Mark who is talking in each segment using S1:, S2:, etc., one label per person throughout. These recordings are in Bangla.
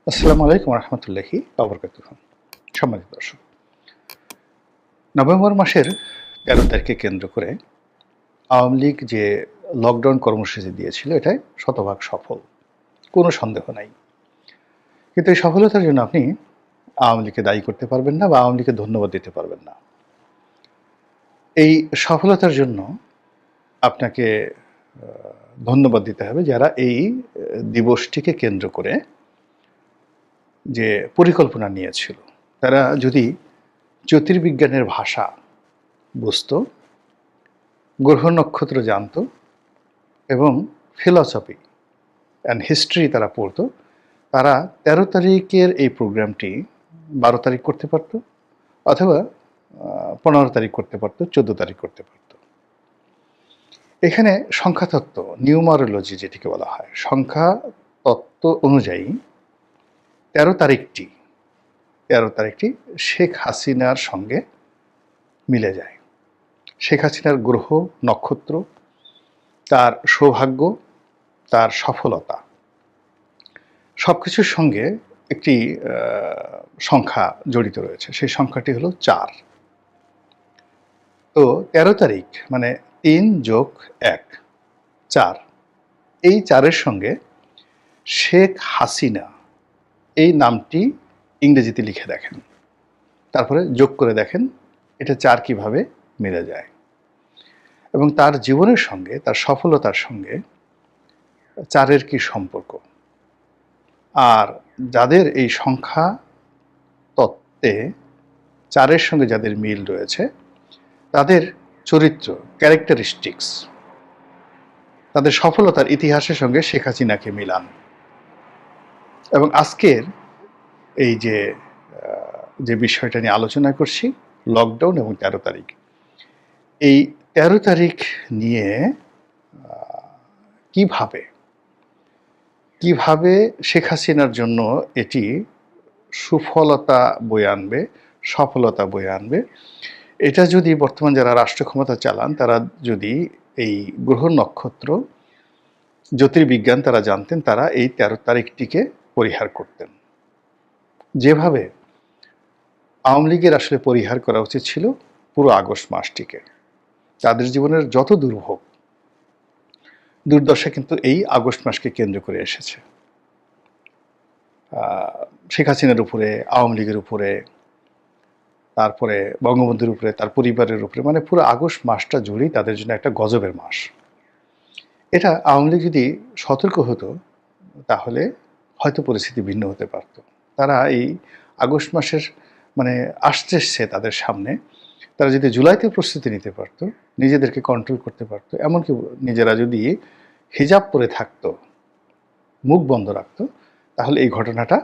S1: আসসালামু আলাইকুম রহমতুল্লাহি বাবরকাতুহ। সম্মানিত দর্শক, নভেম্বর মাসের ১৩ তারিখকে কেন্দ্র করে আওয়ামী লীগ যে লকডাউন কর্মসূচি দিয়েছিল এটাই শতভাগ সফল, কোনো সন্দেহ নাই। কিন্তু এই সফলতার জন্য আপনি আওয়ামী লীগকে দায়ী করতে পারবেন না বা আওয়ামী লীগকে ধন্যবাদ দিতে পারবেন না। এই সফলতার জন্য আপনাকে ধন্যবাদ দিতে হবে যারা এই দিবসটিকে কেন্দ্র করে যে পরিকল্পনা নিয়েছিল। তারা যদি জ্যোতির্বিজ্ঞানের ভাষা বুঝত, গ্রহ নক্ষত্র জানত এবং ফিলসফি অ্যান্ড হিস্ট্রি তারা পড়তো, তারা ১৩ তারিখের এই প্রোগ্রামটি ১২ তারিখ করতে পারত, অথবা ১৫ তারিখ করতে পারত, ১৪ তারিখ করতে পারত। এখানে সংখ্যাতত্ত্ব, নিউমারোলজি যেটিকে বলা হয়, সংখ্যা তত্ত্ব অনুযায়ী ১৩ তারিখটি শেখ হাসিনার সঙ্গে মিলে যায়। শেখ হাসিনার গ্রহ নক্ষত্র, তার সৌভাগ্য, তার সফলতা, সব কিছুর সঙ্গে একটি সংখ্যা জড়িত রয়েছে। সেই সংখ্যাটি হলো ৪। তো ১৩ তারিখ মানে ৩ যোগ ১, ৪। এই ৪-এর সঙ্গে শেখ হাসিনা এই নামটি ইংরেজিতে লিখে দেখেন, তারপরে যোগ করে দেখেন এটা ৪ কিভাবে মিলে যায়, এবং তার জীবনের সঙ্গে, তার সফলতার সঙ্গে ৪-এর কি সম্পর্ক। আর যাদের এই সংখ্যা তত্ত্বে ৪-এর সঙ্গে যাদের মিল রয়েছে, তাদের চরিত্র, ক্যারেক্টারিস্টিক্স, তাদের সফলতার ইতিহাসের সঙ্গে শেখ হাসিনাকে মিলান। এবং আজকের এই যে বিষয়টা নিয়ে আলোচনা করছি, লকডাউন এবং ১৩ তারিখ, এই ১৩ তারিখ নিয়ে কিভাবে শেখ হাসিনার জন্য এটি সুফলতা বয়ে আনবে, সফলতা বয়ে আনবে, এটা যদি বর্তমান যারা রাষ্ট্র ক্ষমতা চালান তারা যদি এই গ্রহ নক্ষত্র, জ্যোতির্বিজ্ঞান তারা জানতেন, তারা এই ১৩ তারিখটিকে পরিহার করতেন। যেভাবে আওয়ামী লীগের আসলে পরিহার করা উচিত ছিল পুরো আগস্ট মাসটিকে। তাদের জীবনের যত দুর্ভোগ, দুর্দশা কিন্তু এই আগস্ট মাসকে কেন্দ্র করে এসেছে। শেখ হাসিনার উপরে, আওয়ামী লীগের উপরে, তারপরে বঙ্গবন্ধুর উপরে, তার পরিবারের উপরে, মানে পুরো আগস্ট মাসটা জুড়েই তাদের জন্য একটা গজবের মাস। এটা আওয়ামী লীগ যদি সতর্ক হতো তাহলে হয়তো পরিস্থিতি ভিন্ন হতে পারত। তারা এই আগস্ট মাসের মানে আসছে তাদের সামনে, তারা যদি জুলাইতে প্রস্তুতি নিতে পারত, নিজেদেরকে কন্ট্রোল করতে পারত, এমনকি নিজেরা যদি হিজাব পরে থাকতো, মুখ বন্ধ রাখতো, তাহলে এই ঘটনাটা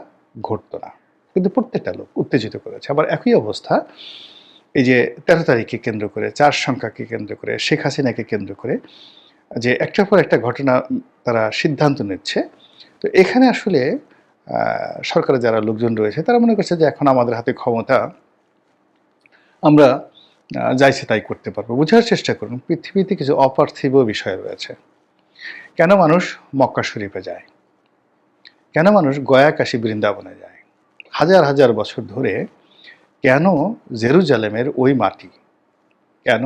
S1: ঘটতো না। কিন্তু প্রত্যেকটা লোক উত্তেজিত করেছে। আবার একই অবস্থা এই যে ১৩ তারিখকে কেন্দ্র করে, ৪ সংখ্যাকে কেন্দ্র করে, শেখ হাসিনাকে কেন্দ্র করে যে একটার পর একটা ঘটনা তারা সিদ্ধান্ত নিচ্ছে। তো এখানে আসলে সরকারের যারা লোকজন রয়েছে তারা মনে করছে যে এখন আমাদের হাতে ক্ষমতা, আমরা যা ইচ্ছে তাই করতে পারবো। বোঝার চেষ্টা করুন, পৃথিবীতে কিছু অপার্থিব বিষয় রয়েছে। কেন মানুষ মক্কা শরীফে যায়, কেন মানুষ গয়া, কাশী, বৃন্দাবনে যায়, হাজার হাজার বছর ধরে কেন জেরুজালেমের ওই মাটি, কেন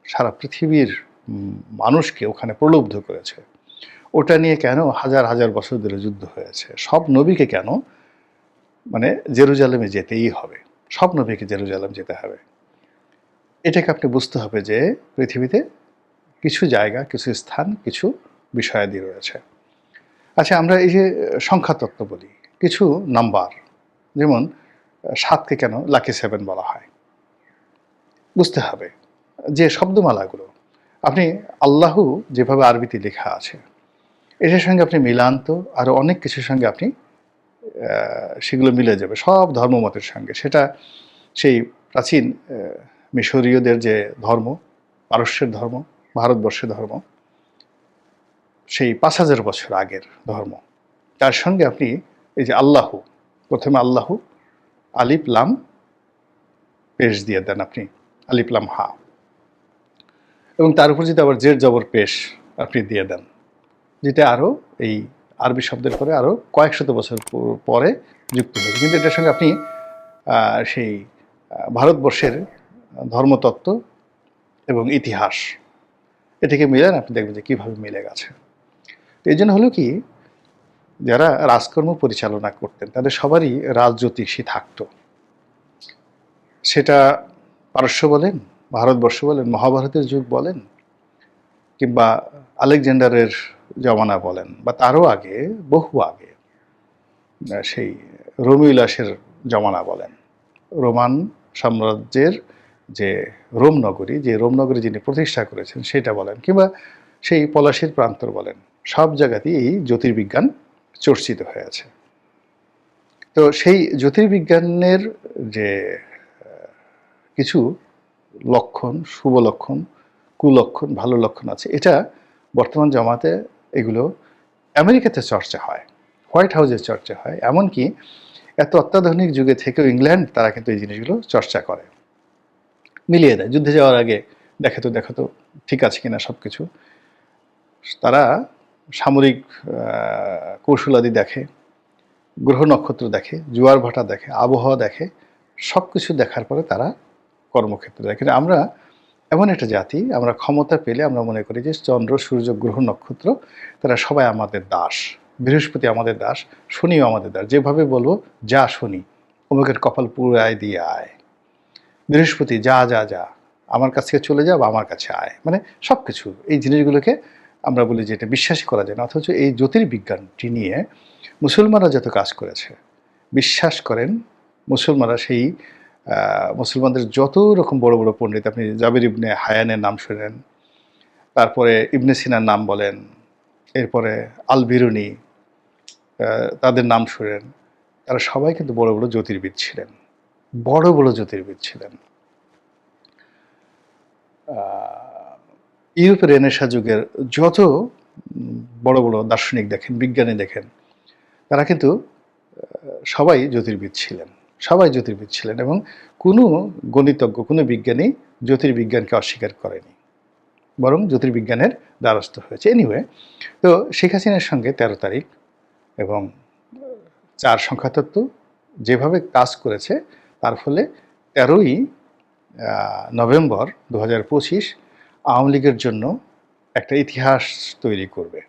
S1: সারা পৃথিবীর মানুষকে ওখানে প্রলুব্ধ করেছে, ওটা নিয়ে কেন হাজার হাজার বছর ধরে যুদ্ধ হয়েছে, সব নবীকে কেন মানে জেরুজালেমে যেতেই হবে, সব নবীকে জেরুজালেম যেতে হবে। এটাকে আপনি বুঝতে হবে যে পৃথিবীতে কিছু জায়গা, কিছু স্থান, কিছু বিষয়াদি রয়েছে। আচ্ছা, আমরা এই যে সংখ্যাতত্ত্ব বলি, কিছু নাম্বার, যেমন ৭কে কেন লাকি 7 বলা হয়, বুঝতে হবে যে শব্দমালাগুলো আপনি আল্লাহু যেভাবে আরবিতে লেখা আছে এটার সঙ্গে আপনি মিলান তো আরও অনেক কিছুর সঙ্গে আপনি সেগুলো মিলে যাবে সব ধর্মমতের সঙ্গে। সেটা সেই প্রাচীন মিশরীয়দের যে ধর্ম, পারস্যের ধর্ম, ভারতবর্ষের ধর্ম, সেই ৫,০০০ বছর আগের ধর্ম, তার সঙ্গে আপনি এই যে আল্লাহু, প্রথমে আল্লাহু আলিফ লাম পেশ দিয়ে দেন আপনি, আলিফ লাম হা, এবং তার উপর যদি আবার জের জবর পেশ আপনি দিয়ে দেন, যেটা আরও এই আরবি শব্দের পরে আরও কয়েক শত বছর পরে যুক্ত হয়েছে। কিন্তু এটার সঙ্গে আপনি সেই ভারতবর্ষের ধর্মতত্ত্ব এবং ইতিহাস এটাকে মিলান, আপনি দেখবেন যে কীভাবে মিলে গেছে। তো এই জন্য হলো কি, যারা রাজকর্ম পরিচালনা করতেন তাদের সবারই রাজজ্যোতিষী থাকতো। সেটা পারস্য বলেন, ভারতবর্ষ বলেন, মহাভারতের যুগ বলেন, কিংবা আলেকজান্ডারের জমানা বলেন, বা তারও আগে, বহু আগে সেই রোমিলাসের জমানা বলেন, রোমান সাম্রাজ্যের যে রোমনগরী, যে রোমনগরী যিনি প্রতিষ্ঠা করেছেন সেটা বলেন, কিংবা সেই পলাশীর প্রান্তর বলেন, সব জায়গাতেই এই জ্যোতির্বিজ্ঞান চর্চিত হয়ে আছে। তো সেই জ্যোতির্বিজ্ঞানের যে কিছু লক্ষণ, শুভ লক্ষণ, কুলক্ষণ, ভালো লক্ষণ আছে, এটা বর্তমান জামাতে এগুলো আমেরিকাতে চর্চা হয়, হোয়াইট হাউসে চর্চা হয়, এমনকি এত অত্যাধুনিক যুগে থেকেও ইংল্যান্ড তারা কিন্তু এই জিনিসগুলো চর্চা করে, মিলিয়ে দেয়। যুদ্ধে যাওয়ার আগে দেখাতো ঠিক আছে কিনা সব কিছু। তারা সামরিক কৌশলাদি দেখে, গ্রহ নক্ষত্র দেখে, জোয়ার ভাটা দেখে, আবহাওয়া দেখে, সব কিছু দেখার পরে তারা কর্মক্ষেত্রে দেখে। আমরা এমন একটা জাতি, আমরা ক্ষমতা পেলে আমরা মনে করি যে চন্দ্র, সূর্য, গ্রহ, নক্ষত্র তারা সবাই আমাদের দাস। বৃহস্পতি আমাদের দাস, শনিও আমাদের দাস। যেভাবে বলবো, যা শনি, অমুকের কপাল পুরায় দিয়ে আয়, বৃহস্পতি যা যা যা আমার কাছ থেকে চলে যা, বা আমার কাছে আয়, মানে সব কিছু এই জিনিসগুলোকে আমরা বলি যে এটা বিশ্বাসই করা যায় না। অথচ এই জ্যোতির্বিজ্ঞানটি নিয়ে মুসলমানরা যত কাজ করেছে, বিশ্বাস করেন মুসলমানরা, সেই মুসলমানদের যত রকম বড় বড় পণ্ডিত, আপনি জাবির ইবনে হায়ানের নাম শোনেন, তারপরে ইবনে সিনার নাম বলেন, এরপরে আল বিরুনি, তাদের নাম শোনেন, তারা সবাই কিন্তু বড় বড় জ্যোতির্বিদ ছিলেন, বড় বড় জ্যোতির্বিদ ছিলেন। ইউরোপের রেনেসাঁ যুগের যত বড় বড় দার্শনিক দেখেন, বিজ্ঞানী দেখেন, তারা কিন্তু সবাই জ্যোতির্বিদ ছিলেন, সবাই জ্যোতির্বিদ ছিলেন, এবং কোনো গণিতজ্ঞ, কোনো বিজ্ঞানী জ্যোতির্বিজ্ঞানকে অস্বীকার করেনি, বরং জ্যোতির্বিজ্ঞানের দ্বারস্থ হয়েছে। এনিওয়ে, তো শেখ হাসিনার সঙ্গে 13 তারিখ এবং 4 সংখ্যাতত্ত্ব যেভাবে কাজ করেছে, তার ফলে 13ই নভেম্বর 2025 আওয়ামী লীগের জন্য একটা ইতিহাস তৈরি করবে,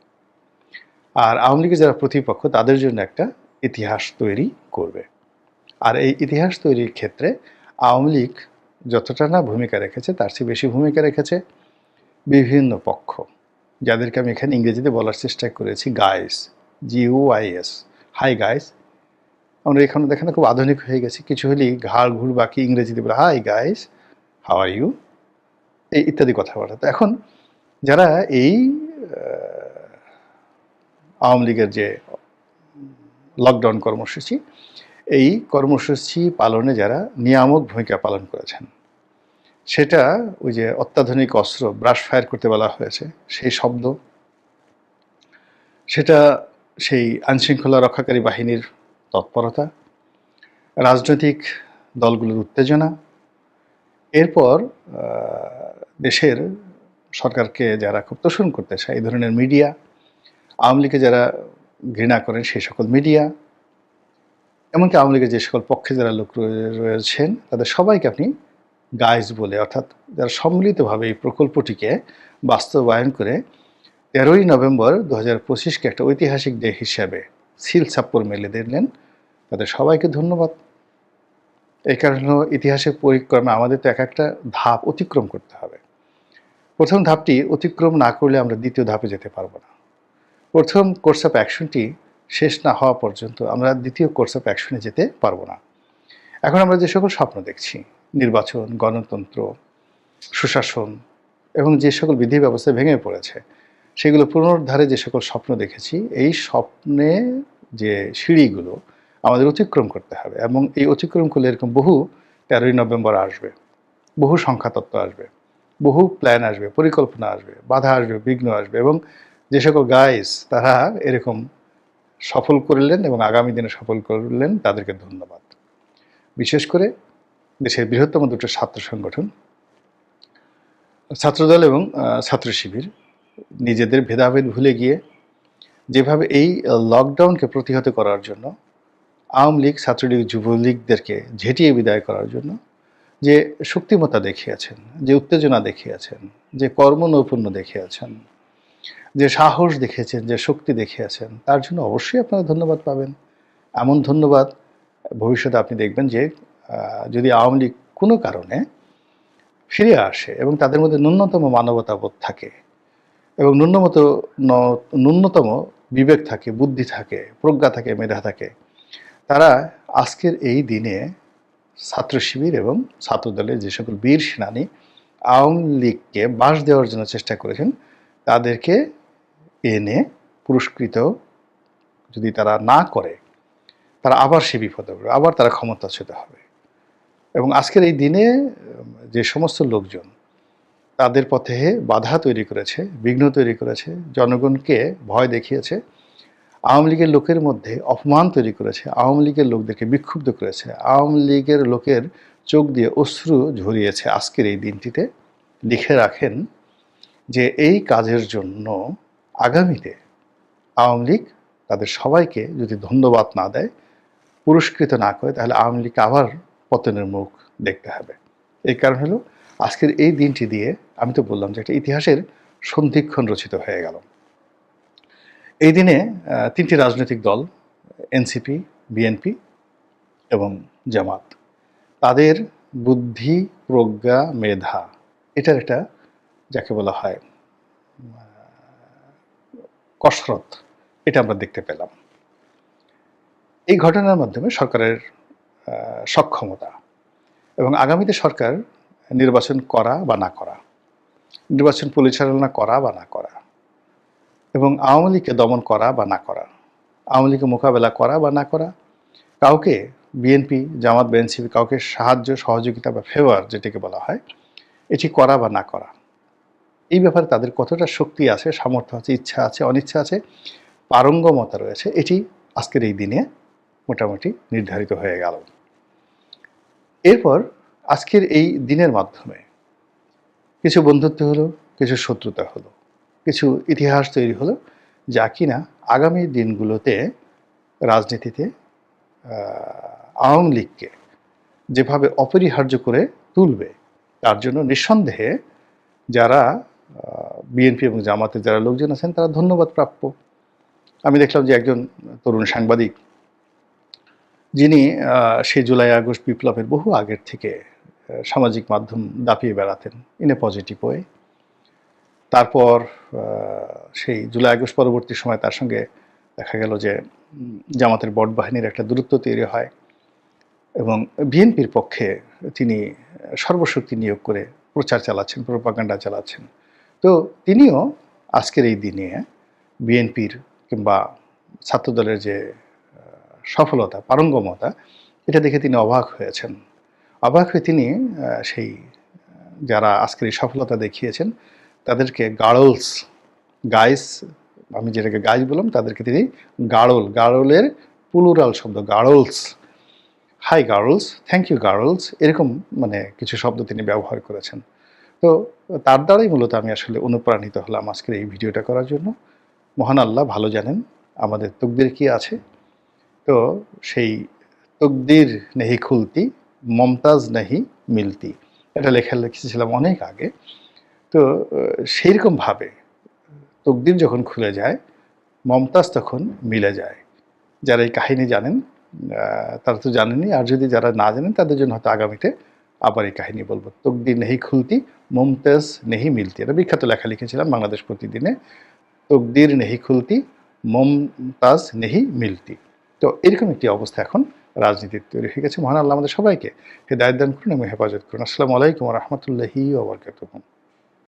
S1: আর আওয়ামী লীগের যারা প্রতিপক্ষ তাদের জন্য একটা ইতিহাস তৈরি করবে। আর এই ইতিহাস তৈরির ক্ষেত্রে আওয়ামী লীগ যতটা না ভূমিকা রেখেছে, তার চেয়ে বেশি ভূমিকা রেখেছে বিভিন্ন পক্ষ, যাদেরকে আমি এখানে ইংরেজিতে বলার চেষ্টা করেছি গাইস, GUIS, হাই গাইস। আমরা এখানে দেখেন খুব আধুনিক হয়ে গেছি, কিছু হলেই ঘাড় ঘুর বাকি ইংরেজিতে বলে hi guys, how are you, এই ইত্যাদি কথাবার্তা। তো এখন যারা এই আওয়ামী লীগের যে লকডাউন কর্মসূচি, এই কর্মসূচি পালনে যারা নিয়ামক ভূমিকা পালন করেছেন, সেটা ওই যে অত্যাধুনিক অস্ত্র ব্রাশ ফায়ার করতে বলা হয়েছে সেই শব্দ, সেটা সেই আইনশৃঙ্খলা রক্ষাকারী বাহিনীর তৎপরতা, রাজনৈতিক দলগুলোর উত্তেজনা, এরপর দেশের সরকারকে যারা খুব তোষণ করতে চায় এই ধরনের মিডিয়া, আওয়ামী লীগকে যারা ঘৃণা করেন সেই সকল মিডিয়া, এমনকি আওয়ামী লীগের যে সকল পক্ষে যারা লোক রয়েছেন তাদের সবাইকে আপনি গাইজ বলে, অর্থাৎ যারা সম্মিলিতভাবে এই প্রকল্পটিকে বাস্তবায়ন করে 13ই নভেম্বর 2025কে একটা ঐতিহাসিক ডে হিসাবে সিল ছাপ্পর মেলে দিলেন, তাদের সবাইকে ধন্যবাদ। এই কারণে ইতিহাসের পরিক্রমে আমাদের তো এক একটা ধাপ অতিক্রম করতে হবে। প্রথম ধাপটি অতিক্রম না করলে আমরা দ্বিতীয় ধাপে যেতে পারবো না। প্রথম কোর্স অফ অ্যাকশনটি শেষ না হওয়া পর্যন্ত আমরা দ্বিতীয় কোর্স অফ অ্যাকশনে যেতে পারবো না। এখন আমরা যে সকল স্বপ্ন দেখছি, নির্বাচন, গণতন্ত্র, সুশাসন এবং যে সকল বিধি ব্যবস্থা ভেঙে পড়েছে, সেগুলো পুনরুদ্ধারে যে সকল স্বপ্ন দেখেছি, এই স্বপ্নে যে সিঁড়িগুলো আমাদের অতিক্রম করতে হবে, এবং এই অতিক্রম করলে এরকম বহু 13ই নভেম্বর আসবে, বহু সংখ্যাতত্ত্ব আসবে, বহু প্ল্যান আসবে, পরিকল্পনা আসবে, বাধা আসবে, বিঘ্ন আসবে, এবং যে সকল গাইস তারা এরকম সফল করলেন এবং আগামী দিনে সফল করলেন, তাদেরকে ধন্যবাদ। বিশেষ করে দেশের বৃহত্তম দুটো ছাত্র সংগঠন, ছাত্রদল এবং ছাত্র শিবির, নিজেদের ভেদাভেদ ভুলে গিয়ে যেভাবে এই লকডাউনকে প্রতিহত করার জন্য আওয়ামী লীগ, ছাত্রলীগ, যুবলীগদেরকে ঝেঁটিয়ে বিদায় করার জন্য যে শক্তিমত্তা দেখিয়েছেন, যে উত্তেজনা দেখিয়েছেন, যে কর্মনৈপুণ্য দেখিয়েছেন, যে সাহস দেখিয়েছেন, যে শক্তি দেখিয়েছেন, তার জন্য অবশ্যই আপনারা ধন্যবাদ পাবেন। এমন ধন্যবাদ ভবিষ্যতে আপনি দেখবেন যে যদি আওয়ামী লীগ কোনো কারণে ফিরে আসে এবং তাদের মধ্যে ন্যূনতম মানবতাবোধ থাকে এবং ন্যূনতম বিবেক থাকে, বুদ্ধি থাকে, প্রজ্ঞা থাকে, মেধা থাকে, তারা আজকের এই দিনে ছাত্র শিবির এবং ছাত্রদলের যে সকল বীর সেনানী আওয়ামী লীগকে বাস দেওয়ার জন্য চেষ্টা করেছেন, তাদেরকে এনে পুরস্কৃত যদি তারা না করে, তারা আবার সে বিপদে পড়বে, আবার তারা ক্ষমতাচ্যুত হবে। এবং আজকের এই দিনে যে সমস্ত লোকজন তাদের পথে বাধা তৈরি করেছে, বিঘ্ন তৈরি করেছে, জনগণকে ভয় দেখিয়েছে, আওয়ামী লীগের লোকের মধ্যে অপমান তৈরি করেছে, আওয়ামী লীগের লোকদেরকে বিক্ষুব্ধ করেছে, আওয়ামী লীগের লোকের চোখ দিয়ে অশ্রু ঝরিয়েছে, আজকের এই দিনটিতে লিখে রাখেন যে এই কাজের জন্য আগামীতে আওয়ামী লীগ তাদের সবাইকে যদি ধন্যবাদ না দেয়, পুরস্কৃত না করে, তাহলে আওয়ামী লীগকে আবার পতনের মুখ দেখতে হবে। এই কারণ হলো আজকের এই দিনটি দিয়ে আমি তো বললাম যে একটা ইতিহাসের সন্ধিক্ষণ রচিত হয়ে গেল। এই দিনে তিনটি রাজনৈতিক দল, এনসিপি, বিএনপি এবং জামাত, তাদের বুদ্ধি, প্রজ্ঞা, মেধা, এটার একটা যাকে বলা হয় কসরত, এটা আমরা দেখতে পেলাম। এই ঘটনার মাধ্যমে সরকারের সক্ষমতা এবং আগামীতে সরকার নির্বাচন করা বা না করা, নির্বাচন পরিচালনা করা বা না করা, এবং আওয়ামী লীগকে দমন করা বা না করা, আওয়ামী লীগকে মোকাবেলা করা বা না করা, কাউকে বিএনপি, জামাত বা এনসিপি কাউকে সাহায্য, সহযোগিতা বা ফেভার যেটাকে বলা হয়, এটি করা বা না করা, এই ব্যাপারে তাদের কতটা শক্তি আছে, সামর্থ্য আছে, ইচ্ছা আছে, অনিচ্ছা আছে, পারঙ্গমতা রয়েছে, এটি আজকের এই দিনে মোটামুটি নির্ধারিত হয়ে গেল। এরপর আজকের এই দিনের মাধ্যমে কিছু বন্ধুত্ব হলো, কিছু শত্রুতা হলো, কিছু ইতিহাস তৈরি হলো, যা কিনা আগামী দিনগুলোতে রাজনীতিতে আওয়ামী লীগকে যেভাবে অপরিহার্য করে তুলবে, তার জন্য নিঃসন্দেহে যারা বিএনপি এবং জামাতের যারা লোকজন আছেন তারা ধন্যবাদ প্রাপ্য। আমি দেখলাম যে একজন তরুণ সাংবাদিক, যিনি সেই জুলাই আগস্ট বিপ্লবের বহু আগের থেকে সামাজিক মাধ্যম দাপিয়ে বেড়াতেন ইন এ পজিটিভ ওয়ে, তারপর সেই জুলাই আগস্ট পরবর্তী সময় তার সঙ্গে দেখা গেল যে জামাতের বট বাহিনীর একটা দূরত্ব তৈরি হয় এবং বিএনপির পক্ষে তিনি সর্বশক্তি নিয়োগ করে প্রচার চালাচ্ছেন, প্রোপাগান্ডা চালাচ্ছেন। তো তিনিও আজকের এই দিনে বিএনপির কিংবা ছাত্রদলের যে সফলতা, পারঙ্গমতা, এটা দেখে তিনি অবাক হয়েছেন। অবাক হয়ে তিনি সেই যারা আজকের এই সফলতা দেখিয়েছেন তাদেরকে গার্লস, গাইস, আমি যেটাকে গাইস বললাম, তাদেরকে তিনি গার্লের প্লুরাল শব্দ girls, hi girls, thank you girls, এরকম মানে কিছু শব্দ তিনি ব্যবহার করেছেন। তো তার দ্বারাই মূলত আমি আসলে অনুপ্রাণিত হলাম আজকের এই ভিডিওটা করার জন্য। মহান আল্লাহ ভালো জানেন আমাদের তকদির কি আছে। তো সেই তকদির নেহি খুলতি, মমতাজ নেহি মিলতি, এটা লেখা লিখেছিলাম অনেক আগে। তো সেইরকমভাবে তকদির যখন খুলে যায়, মমতাজ তখন মিলে যায়। যারা এই কাহিনী জানেন তারা তো জানেনই, আর যদি যারা না জানেন তাদের জন্য হয়তো আগামীতে আবার এই কাহিনী বলবো। তকদির নেহি খুলতি, মমতাজ নেহি মিলতি, এটা বিখ্যাত লেখা লিখেছিলাম বাংলাদেশ প্রতিদিনে। তকদির নেহি খুলতি, মমতাজ নেহি মিলতি। তো এরকম একটি অবস্থা এখন রাজনীতির তৈরি হয়ে গেছে। মহান আল্লাহ আমাদের সবাইকে হেদায়েত দান করুন এবং হেফাজত করুন। আসসালামু আলাইকুম ওয়া রাহমাতুল্লাহি ওয়া বারাকাতুহু।